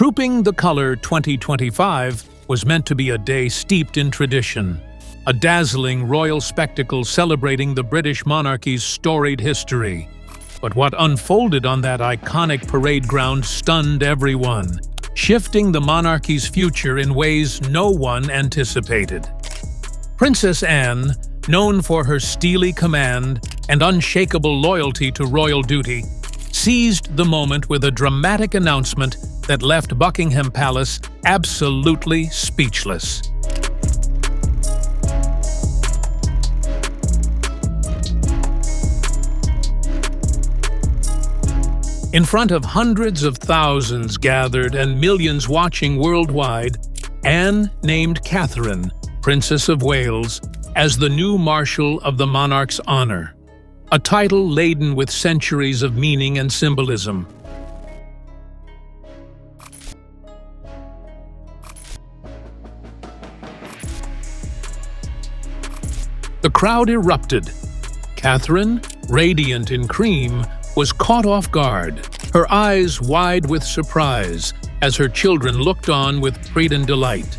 Trooping the Colour 2025 was meant to be a day steeped in tradition, a dazzling royal spectacle celebrating the British monarchy's storied history. But what unfolded on that iconic parade ground stunned everyone, shifting the monarchy's future in ways no one anticipated. Princess Anne, known for her steely command and unshakable loyalty to royal duty, seized the moment with a dramatic announcement that left Buckingham Palace absolutely speechless. In front of hundreds of thousands gathered and millions watching worldwide, Anne named Catherine, Princess of Wales, as the new Marshal of the monarch's honor, a title laden with centuries of meaning and symbolism. The crowd erupted. Catherine, radiant in cream, was caught off guard, her eyes wide with surprise as her children looked on with pride and delight.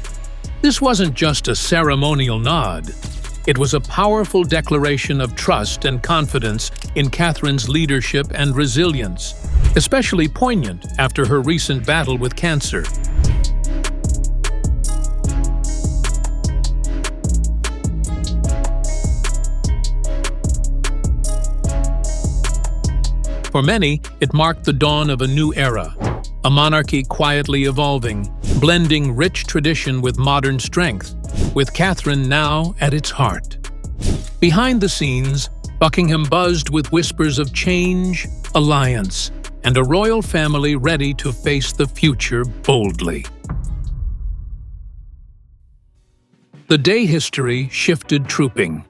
This wasn't just a ceremonial nod. It was a powerful declaration of trust and confidence in Catherine's leadership and resilience, especially poignant after her recent battle with cancer. For many, it marked the dawn of a new era, a monarchy quietly evolving, blending rich tradition with modern strength, with Catherine now at its heart. Behind the scenes, Buckingham buzzed with whispers of change, alliance, and a royal family ready to face the future boldly. The day history shifted trooping.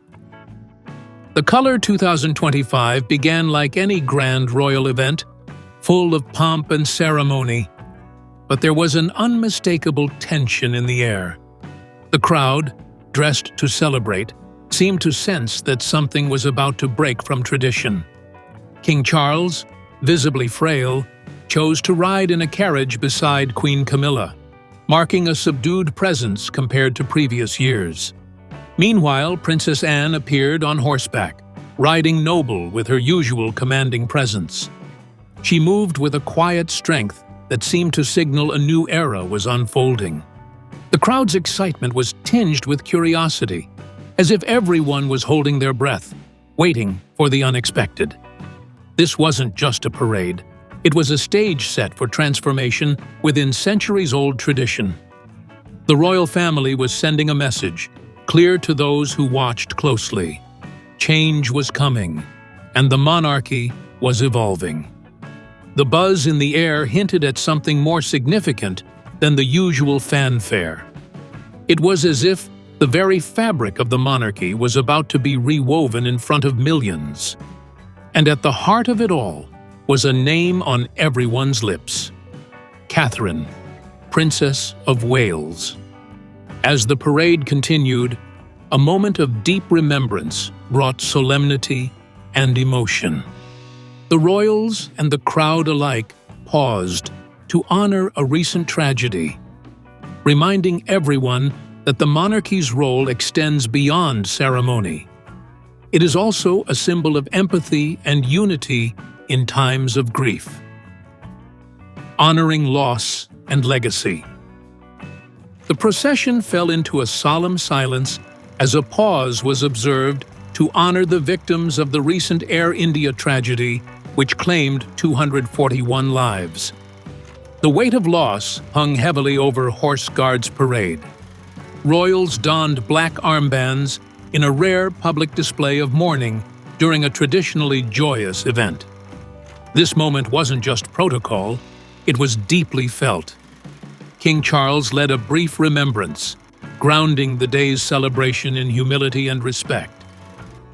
The Colour 2025 began like any grand royal event, full of pomp and ceremony. But there was an unmistakable tension in the air. The crowd, dressed to celebrate, seemed to sense that something was about to break from tradition. King Charles, visibly frail, chose to ride in a carriage beside Queen Camilla, marking a subdued presence compared to previous years. Meanwhile, Princess Anne appeared on horseback, riding noble with her usual commanding presence. She moved with a quiet strength that seemed to signal a new era was unfolding. The crowd's excitement was tinged with curiosity, as if everyone was holding their breath, waiting for the unexpected. This wasn't just a parade. It was a stage set for transformation within centuries-old tradition. The royal family was sending a message, clear to those who watched closely. Change was coming, and the monarchy was evolving. The buzz in the air hinted at something more significant than the usual fanfare. It was as if the very fabric of the monarchy was about to be rewoven in front of millions. And at the heart of it all was a name on everyone's lips: Catherine, Princess of Wales. As the parade continued, a moment of deep remembrance brought solemnity and emotion. The royals and the crowd alike paused to honor a recent tragedy, reminding everyone that the monarchy's role extends beyond ceremony. It is also a symbol of empathy and unity in times of grief, honoring loss and legacy. The procession fell into a solemn silence as a pause was observed to honor the victims of the recent Air India tragedy, which claimed 241 lives. The weight of loss hung heavily over Horse Guards Parade. Royals donned black armbands in a rare public display of mourning during a traditionally joyous event. This moment wasn't just protocol, it was deeply felt. King Charles led a brief remembrance, grounding the day's celebration in humility and respect.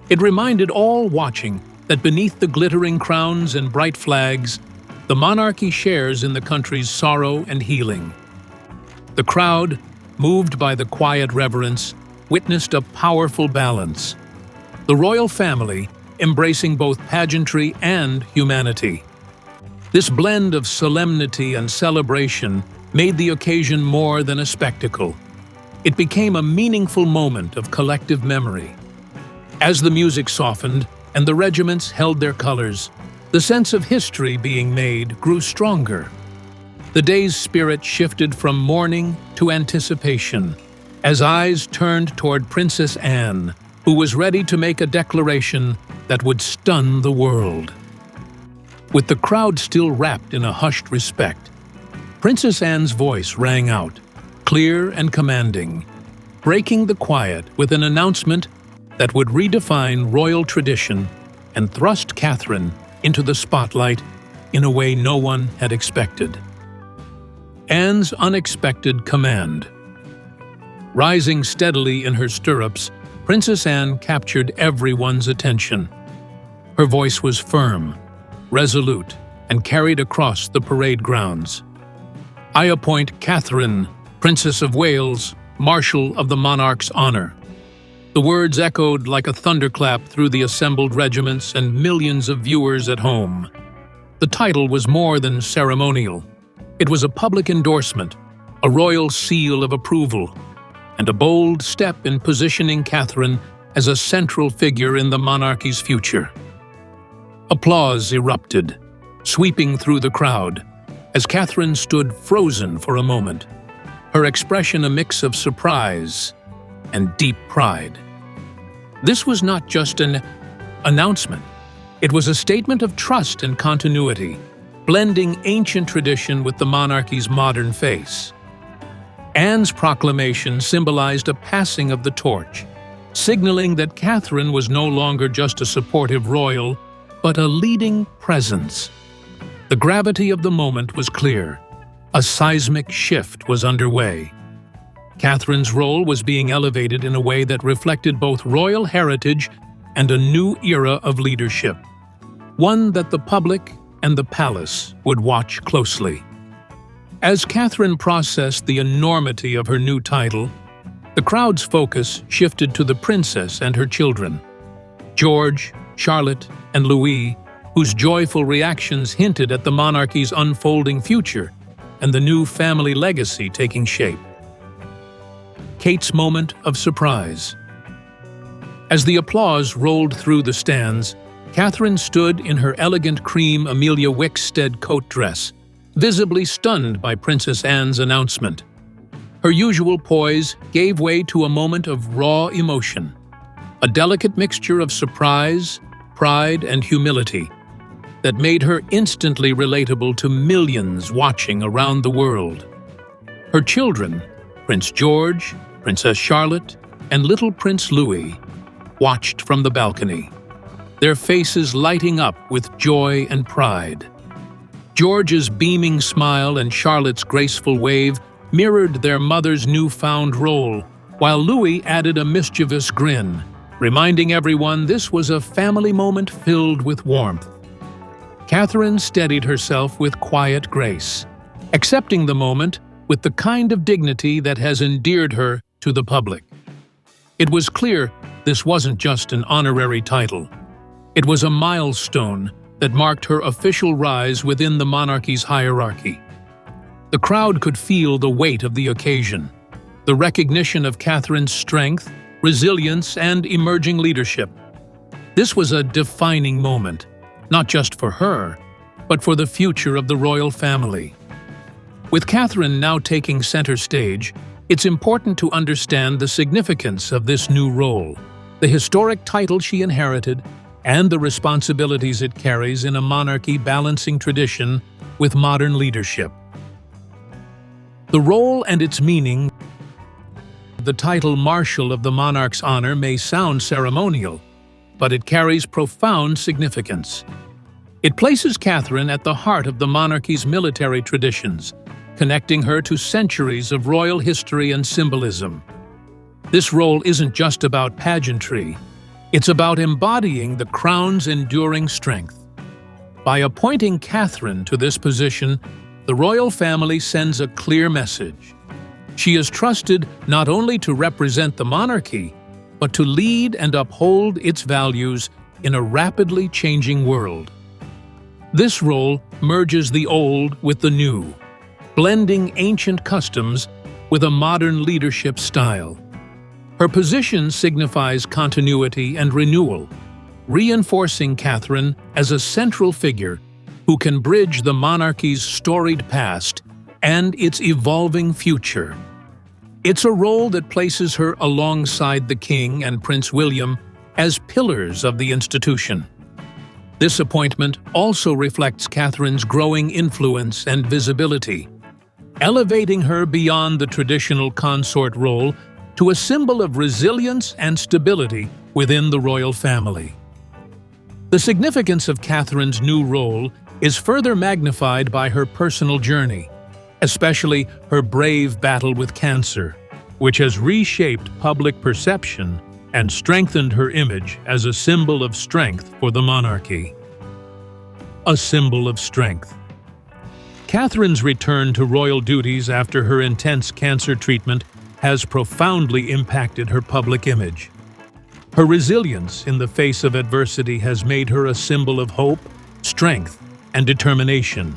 It reminded all watching that beneath the glittering crowns and bright flags, the monarchy shares in the country's sorrow and healing. The crowd, moved by the quiet reverence, witnessed a powerful balance. The royal family embracing both pageantry and humanity. This blend of solemnity and celebration made the occasion more than a spectacle. It became a meaningful moment of collective memory. As the music softened and the regiments held their colors, the sense of history being made grew stronger. The day's spirit shifted from mourning to anticipation, as eyes turned toward Princess Anne, who was ready to make a declaration that would stun the world. With the crowd still wrapped in a hushed respect, Princess Anne's voice rang out, clear and commanding, breaking the quiet with an announcement that would redefine royal tradition and thrust Catherine into the spotlight in a way no one had expected. Anne's unexpected command. Rising steadily in her stirrups, Princess Anne captured everyone's attention. Her voice was firm, resolute, and carried across the parade grounds. "I appoint Catherine, Princess of Wales, Marshal of the Monarch's honor." The words echoed like a thunderclap through the assembled regiments and millions of viewers at home. The title was more than ceremonial. It was a public endorsement, a royal seal of approval, and a bold step in positioning Catherine as a central figure in the monarchy's future. Applause erupted, sweeping through the crowd, as Catherine stood frozen for a moment, her expression a mix of surprise and deep pride. This was not just an announcement. It was a statement of trust and continuity, blending ancient tradition with the monarchy's modern face. Anne's proclamation symbolized a passing of the torch, signaling that Catherine was no longer just a supportive royal, but a leading presence. The gravity of the moment was clear. A seismic shift was underway. Catherine's role was being elevated in a way that reflected both royal heritage and a new era of leadership, one that the public and the palace would watch closely. As Catherine processed the enormity of her new title, the crowd's focus shifted to the princess and her children, George, Charlotte, and Louis, whose joyful reactions hinted at the monarchy's unfolding future and the new family legacy taking shape. Kate's moment of surprise. As the applause rolled through the stands, Catherine stood in her elegant cream Amelia Wickstead coat dress, visibly stunned by Princess Anne's announcement. Her usual poise gave way to a moment of raw emotion, a delicate mixture of surprise, pride, and humility that made her instantly relatable to millions watching around the world. Her children, Prince George, Princess Charlotte, and little Prince Louis, watched from the balcony, their faces lighting up with joy and pride. George's beaming smile and Charlotte's graceful wave mirrored their mother's newfound role, while Louis added a mischievous grin, reminding everyone this was a family moment filled with warmth. Catherine steadied herself with quiet grace, accepting the moment with the kind of dignity that has endeared her to the public. It was clear this wasn't just an honorary title. It was a milestone that marked her official rise within the monarchy's hierarchy. The crowd could feel the weight of the occasion, the recognition of Catherine's strength, resilience, and emerging leadership. This was a defining moment, not just for her, but for the future of the royal family. With Catherine now taking center stage, it's important to understand the significance of this new role, the historic title she inherited, and the responsibilities it carries in a monarchy balancing tradition with modern leadership. The role and its meaning. The title Marshal of the Monarch's honor may sound ceremonial, but it carries profound significance. It places Catherine at the heart of the monarchy's military traditions, connecting her to centuries of royal history and symbolism. This role isn't just about pageantry. It's about embodying the crown's enduring strength. By appointing Catherine to this position, the royal family sends a clear message. She is trusted not only to represent the monarchy, but to lead and uphold its values in a rapidly changing world. This role merges the old with the new, blending ancient customs with a modern leadership style. Her position signifies continuity and renewal, reinforcing Catherine as a central figure who can bridge the monarchy's storied past and its evolving future. It's a role that places her alongside the King and Prince William as pillars of the institution. This appointment also reflects Catherine's growing influence and visibility, elevating her beyond the traditional consort role to a symbol of resilience and stability within the royal family. The significance of Catherine's new role is further magnified by her personal journey, especially her brave battle with cancer, which has reshaped public perception and strengthened her image as a symbol of strength for the monarchy. A symbol of strength. Catherine's return to royal duties after her intense cancer treatment has profoundly impacted her public image. Her resilience in the face of adversity has made her a symbol of hope, strength, and determination,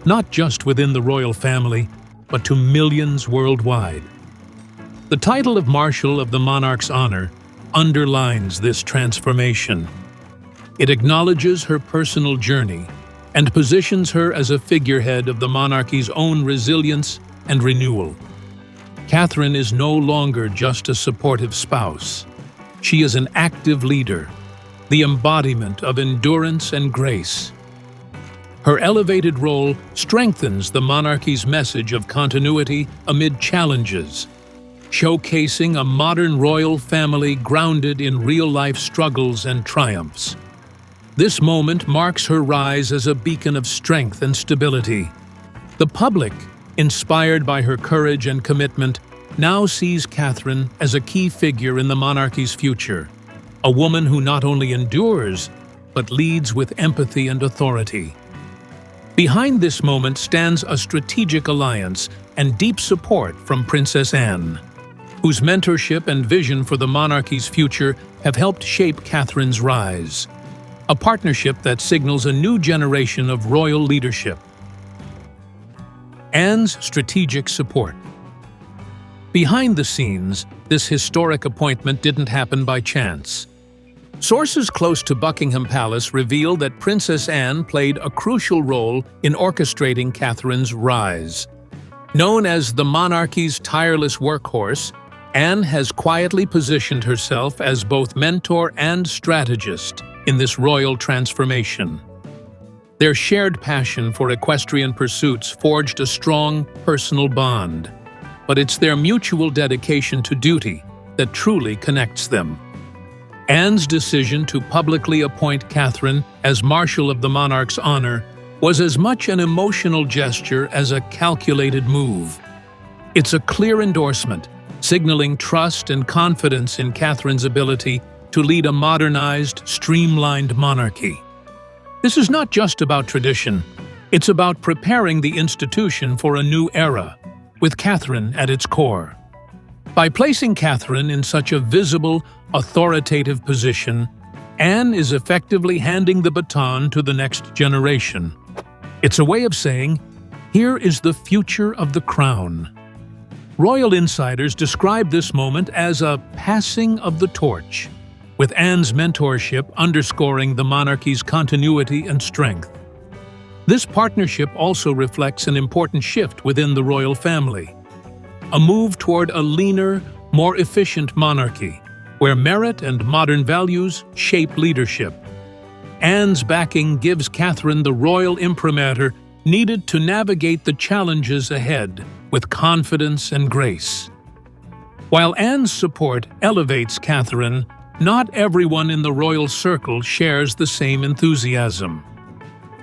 not just within the royal family, but to millions worldwide. The title of Marshal of the Monarch's Honor underlines this transformation. It acknowledges her personal journey and positions her as a figurehead of the monarchy's own resilience and renewal. Catherine is no longer just a supportive spouse. She is an active leader, the embodiment of endurance and grace. Her elevated role strengthens the monarchy's message of continuity amid challenges, showcasing a modern royal family grounded in real-life struggles and triumphs. This moment marks her rise as a beacon of strength and stability. The public, inspired by her courage and commitment, now sees Catherine as a key figure in the monarchy's future, a woman who not only endures, but leads with empathy and authority. Behind this moment stands a strategic alliance and deep support from Princess Anne, whose mentorship and vision for the monarchy's future have helped shape Catherine's rise. A partnership that signals a new generation of royal leadership. Anne's strategic support. Behind the scenes, this historic appointment didn't happen by chance. Sources close to Buckingham Palace reveal that Princess Anne played a crucial role in orchestrating Catherine's rise. Known as the monarchy's tireless workhorse, Anne has quietly positioned herself as both mentor and strategist in this royal transformation. Their shared passion for equestrian pursuits forged a strong personal bond, but it's their mutual dedication to duty that truly connects them. Anne's decision to publicly appoint Catherine as Marshal of the Monarch's Honor was as much an emotional gesture as a calculated move. It's a clear endorsement, signaling trust and confidence in Catherine's ability to lead a modernized, streamlined monarchy. This is not just about tradition, it's about preparing the institution for a new era, with Catherine at its core. By placing Catherine in such a visible, authoritative position, Anne is effectively handing the baton to the next generation. It's a way of saying, here is the future of the crown. Royal insiders describe this moment as a passing of the torch, with Anne's mentorship underscoring the monarchy's continuity and strength. This partnership also reflects an important shift within the royal family, a move toward a leaner, more efficient monarchy, where merit and modern values shape leadership. Anne's backing gives Catherine the royal imprimatur needed to navigate the challenges ahead with confidence and grace. While Anne's support elevates Catherine, not everyone in the royal circle shares the same enthusiasm.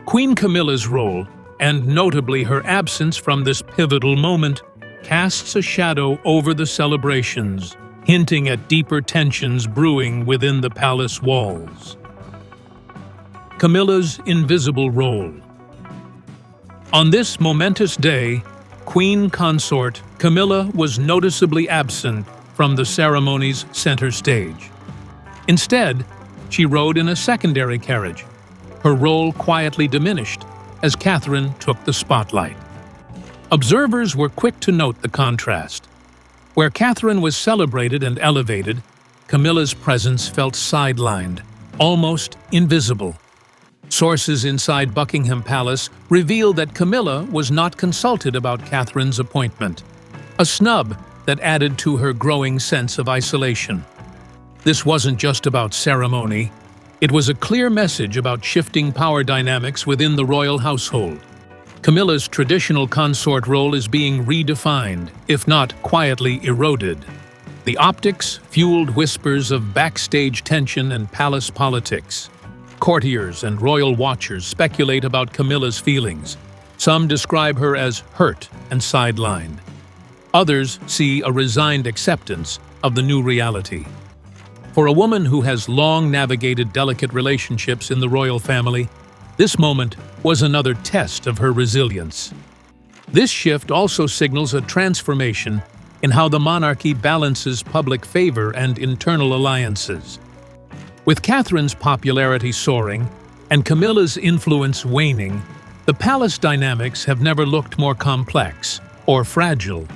Queen Camilla's role, and notably her absence from this pivotal moment, casts a shadow over the celebrations, hinting at deeper tensions brewing within the palace walls. Camilla's invisible role. On this momentous day, Queen Consort Camilla was noticeably absent from the ceremony's center stage. Instead, she rode in a secondary carriage. Her role quietly diminished as Catherine took the spotlight. Observers were quick to note the contrast. Where Catherine was celebrated and elevated, Camilla's presence felt sidelined, almost invisible. Sources inside Buckingham Palace reveal that Camilla was not consulted about Catherine's appointment, a snub that added to her growing sense of isolation. This wasn't just about ceremony. It was a clear message about shifting power dynamics within the royal household. Camilla's traditional consort role is being redefined, if not quietly eroded. The optics fueled whispers of backstage tension and palace politics. Courtiers and royal watchers speculate about Camilla's feelings. Some describe her as hurt and sidelined. Others see a resigned acceptance of the new reality. For a woman who has long navigated delicate relationships in the royal family, this moment was another test of her resilience. This shift also signals a transformation in how the monarchy balances public favor and internal alliances. With Catherine's popularity soaring and Camilla's influence waning, the palace dynamics have never looked more complex or fragile.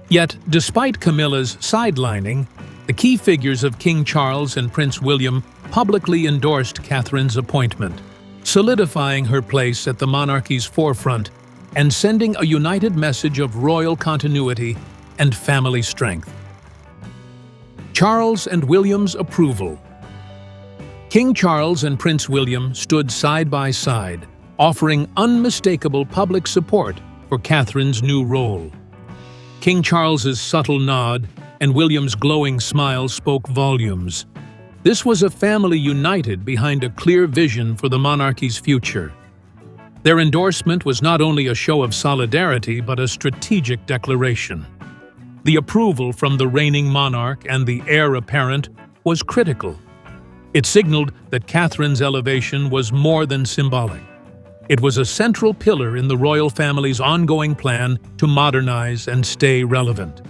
Yet, despite Camilla's sidelining, the key figures of King Charles and Prince William publicly endorsed Catherine's appointment, solidifying her place at the monarchy's forefront and sending a united message of royal continuity and family strength. Charles and William's approval. King Charles and Prince William stood side by side, offering unmistakable public support for Catherine's new role. King Charles's subtle nod and William's glowing smile spoke volumes. This was a family united behind a clear vision for the monarchy's future. Their endorsement was not only a show of solidarity but a strategic declaration. The approval from the reigning monarch and the heir apparent was critical. It signaled that Catherine's elevation was more than symbolic. It was a central pillar in the royal family's ongoing plan to modernize and stay relevant.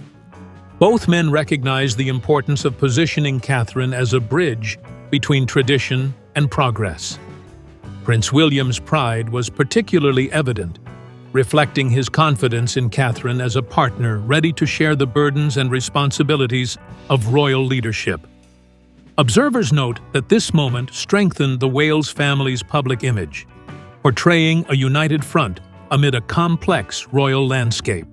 Both men recognized the importance of positioning Catherine as a bridge between tradition and progress. Prince William's pride was particularly evident, reflecting his confidence in Catherine as a partner ready to share the burdens and responsibilities of royal leadership. Observers note that this moment strengthened the Wales family's public image, portraying a united front amid a complex royal landscape.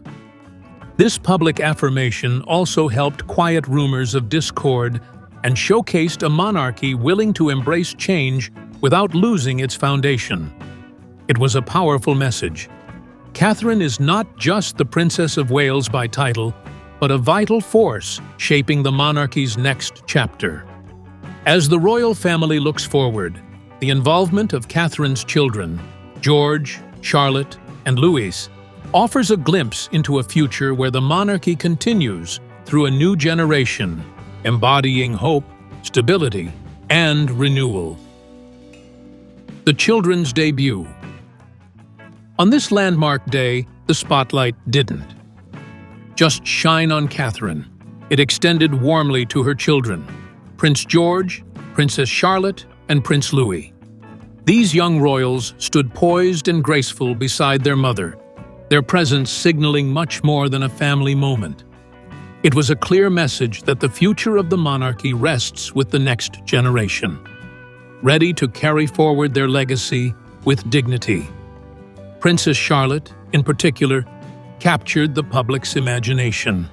This public affirmation also helped quiet rumors of discord and showcased a monarchy willing to embrace change without losing its foundation. It was a powerful message. Catherine is not just the Princess of Wales by title, but a vital force shaping the monarchy's next chapter. As the royal family looks forward, the involvement of Catherine's children, George, Charlotte, and Louis, offers a glimpse into a future where the monarchy continues through a new generation, embodying hope, stability, and renewal. The children's debut. On this landmark day, the spotlight didn't just shine on Catherine. It extended warmly to her children, Prince George, Princess Charlotte, and Prince Louis. These young royals stood poised and graceful beside their mother, their presence signaling much more than a family moment. It was a clear message that the future of the monarchy rests with the next generation, ready to carry forward their legacy with dignity. Princess Charlotte, in particular, captured the public's imagination.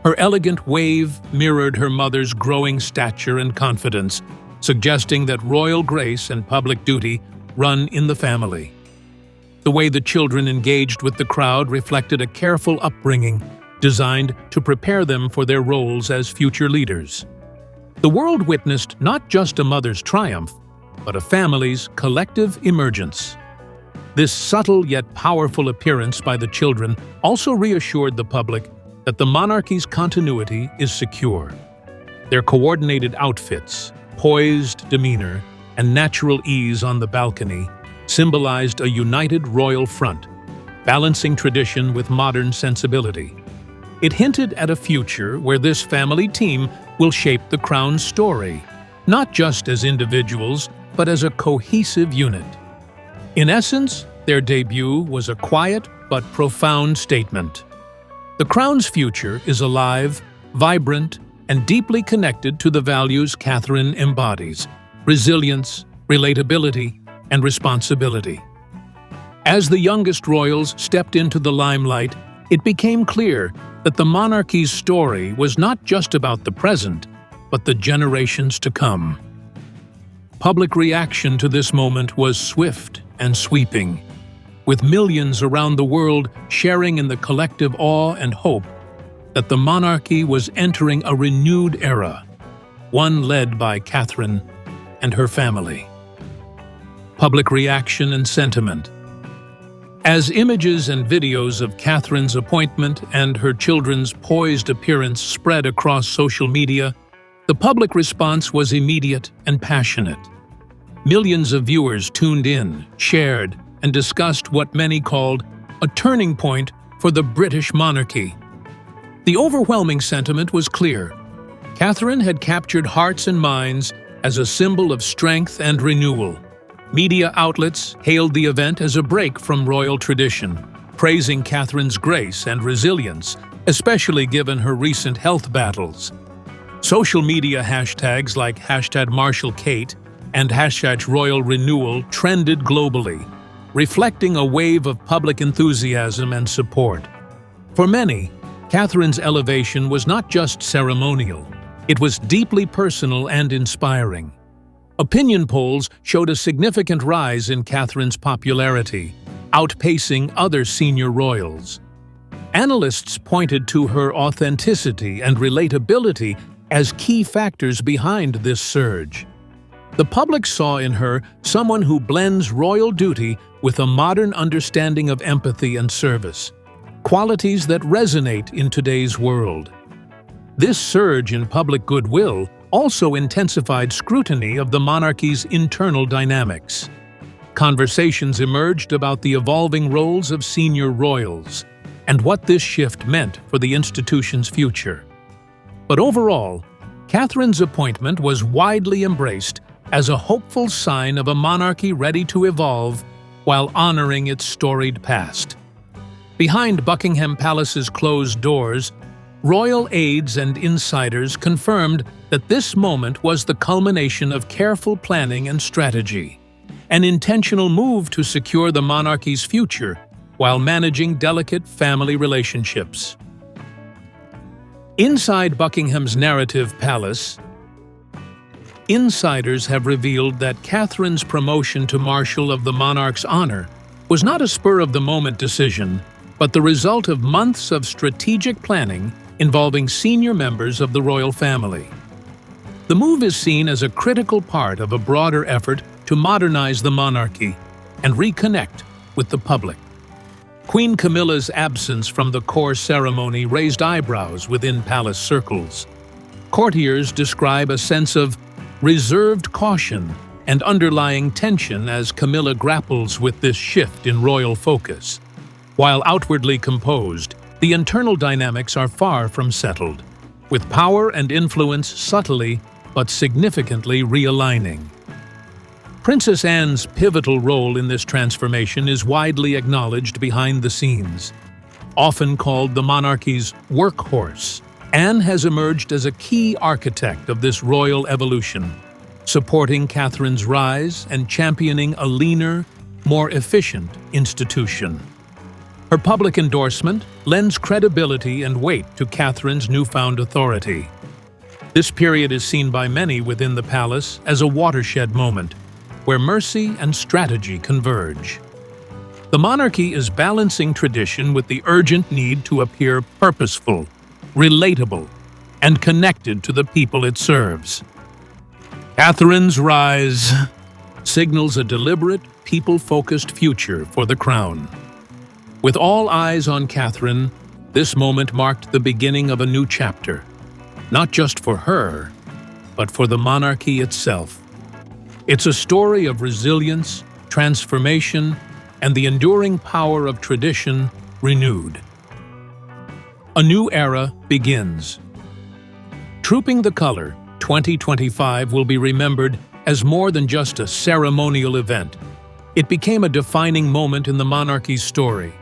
Her elegant wave mirrored her mother's growing stature and confidence, suggesting that royal grace and public duty run in the family. The way the children engaged with the crowd reflected a careful upbringing designed to prepare them for their roles as future leaders. The world witnessed not just a mother's triumph, but a family's collective emergence. This subtle yet powerful appearance by the children also reassured the public that the monarchy's continuity is secure. Their coordinated outfits, poised demeanor, and natural ease on the balcony symbolized a united royal front, balancing tradition with modern sensibility. It hinted at a future where this family team will shape the crown's story, not just as individuals, but as a cohesive unit. In essence, their debut was a quiet, but profound statement. The crown's future is alive, vibrant, and deeply connected to the values Catherine embodies: resilience, relatability, and responsibility. As the youngest royals stepped into the limelight, it became clear that the monarchy's story was not just about the present, but the generations to come. Public reaction to this moment was swift and sweeping, with millions around the world sharing in the collective awe and hope that the monarchy was entering a renewed era, one led by Catherine and her family. Public reaction and sentiment. As images and videos of Catherine's appointment and her children's poised appearance spread across social media, the public response was immediate and passionate. Millions of viewers tuned in, shared, and discussed what many called a turning point for the British monarchy. The overwhelming sentiment was clear. Catherine had captured hearts and minds as a symbol of strength and renewal. Media outlets hailed the event as a break from royal tradition, praising Catherine's grace and resilience, especially given her recent health battles. Social media hashtags like #MarshallKate and #RoyalRenewal trended globally, reflecting a wave of public enthusiasm and support. For many, Catherine's elevation was not just ceremonial, it was deeply personal and inspiring. Opinion polls showed a significant rise in Catherine's popularity, outpacing other senior royals. Analysts pointed to her authenticity and relatability as key factors behind this surge. The public saw in her someone who blends royal duty with a modern understanding of empathy and service, qualities that resonate in today's world. This surge in public goodwill also intensified scrutiny of the monarchy's internal dynamics. Conversations emerged about the evolving roles of senior royals and what this shift meant for the institution's future. But overall, Catherine's appointment was widely embraced as a hopeful sign of a monarchy ready to evolve while honoring its storied past. Behind Buckingham Palace's closed doors, royal aides and insiders confirmed that this moment was the culmination of careful planning and strategy, an intentional move to secure the monarchy's future while managing delicate family relationships. Inside Buckingham's narrative palace, insiders have revealed that Catherine's promotion to Marshal of the Monarch's honor was not a spur-of-the-moment decision, but the result of months of strategic planning involving senior members of the royal family. The move is seen as a critical part of a broader effort to modernize the monarchy and reconnect with the public. Queen Camilla's absence from the core ceremony raised eyebrows within palace circles. Courtiers describe a sense of reserved caution and underlying tension as Camilla grapples with this shift in royal focus. While outwardly composed, the internal dynamics are far from settled, with power and influence subtly but significantly realigning. Princess Anne's pivotal role in this transformation is widely acknowledged behind the scenes. Often called the monarchy's workhorse, Anne has emerged as a key architect of this royal evolution, supporting Catherine's rise and championing a leaner, more efficient institution. Her public endorsement lends credibility and weight to Catherine's newfound authority. This period is seen by many within the palace as a watershed moment, where mercy and strategy converge. The monarchy is balancing tradition with the urgent need to appear purposeful, relatable, and connected to the people it serves. Catherine's rise signals a deliberate, people-focused future for the crown. With all eyes on Catherine, this moment marked the beginning of a new chapter, not just for her, but for the monarchy itself. It's a story of resilience, transformation, and the enduring power of tradition renewed. A new era begins. Trooping the Color 2025 will be remembered as more than just a ceremonial event. It became a defining moment in the monarchy's story.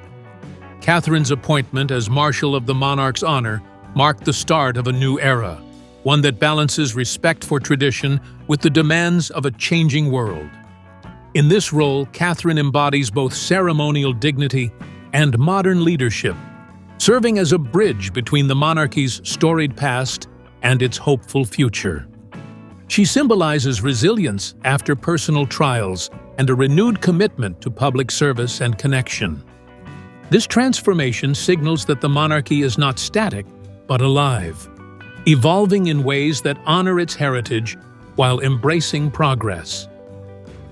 Catherine's appointment as Marshal of the Monarch's Honor marked the start of a new era, one that balances respect for tradition with the demands of a changing world. In this role, Catherine embodies both ceremonial dignity and modern leadership, serving as a bridge between the monarchy's storied past and its hopeful future. She symbolizes resilience after personal trials and a renewed commitment to public service and connection. This transformation signals that the monarchy is not static, but alive, evolving in ways that honor its heritage while embracing progress.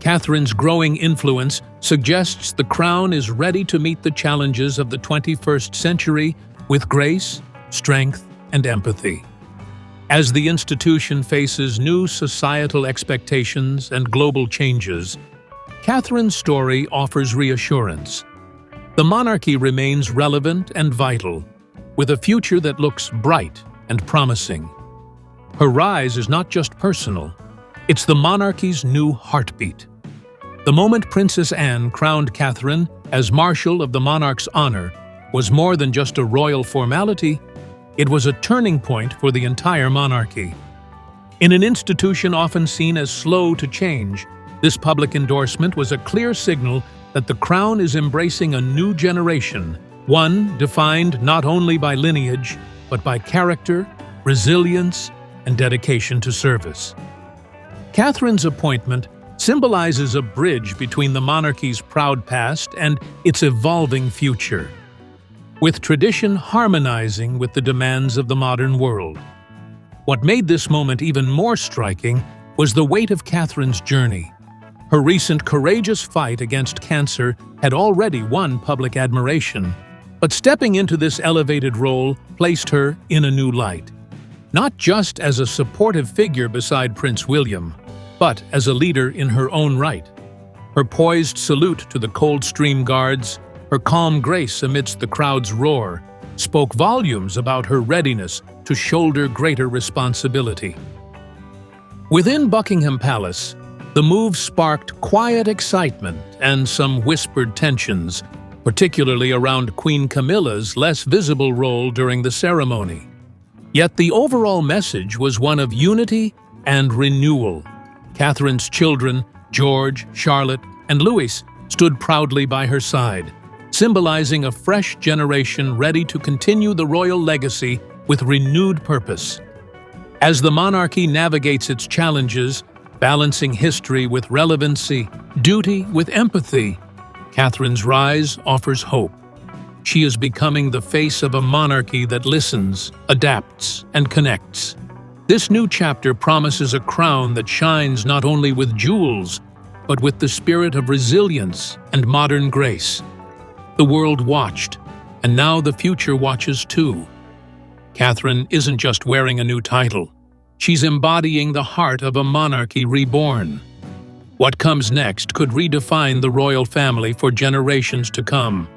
Catherine's growing influence suggests the crown is ready to meet the challenges of the 21st century with grace, strength, and empathy. As the institution faces new societal expectations and global changes, Catherine's story offers reassurance. The monarchy remains relevant and vital, with a future that looks bright and promising. Her rise is not just personal, it's the monarchy's new heartbeat. The moment Princess Anne crowned Catherine as Marshal of the Monarch's Honor was more than just a royal formality, it was a turning point for the entire monarchy. In an institution often seen as slow to change, this public endorsement was a clear signal that the crown is embracing a new generation, one defined not only by lineage, but by character, resilience, and dedication to service. Catherine's appointment symbolizes a bridge between the monarchy's proud past and its evolving future, with tradition harmonizing with the demands of the modern world. What made this moment even more striking was the weight of Catherine's journey. Her recent courageous fight against cancer had already won public admiration, but stepping into this elevated role placed her in a new light, not just as a supportive figure beside Prince William, but as a leader in her own right. Her poised salute to the Coldstream Guards, her calm grace amidst the crowd's roar, spoke volumes about her readiness to shoulder greater responsibility. Within Buckingham Palace, the move sparked quiet excitement and some whispered tensions, particularly around Queen Camilla's less visible role during the ceremony. Yet the overall message was one of unity and renewal. Catherine's children, George, Charlotte, and Louis, stood proudly by her side, symbolizing a fresh generation ready to continue the royal legacy with renewed purpose. As the monarchy navigates its challenges, balancing history with relevancy, duty with empathy, Catherine's rise offers hope. She is becoming the face of a monarchy that listens, adapts, and connects. This new chapter promises a crown that shines not only with jewels, but with the spirit of resilience and modern grace. The world watched, and now the future watches too. Catherine isn't just wearing a new title. She's embodying the heart of a monarchy reborn. What comes next could redefine the royal family for generations to come.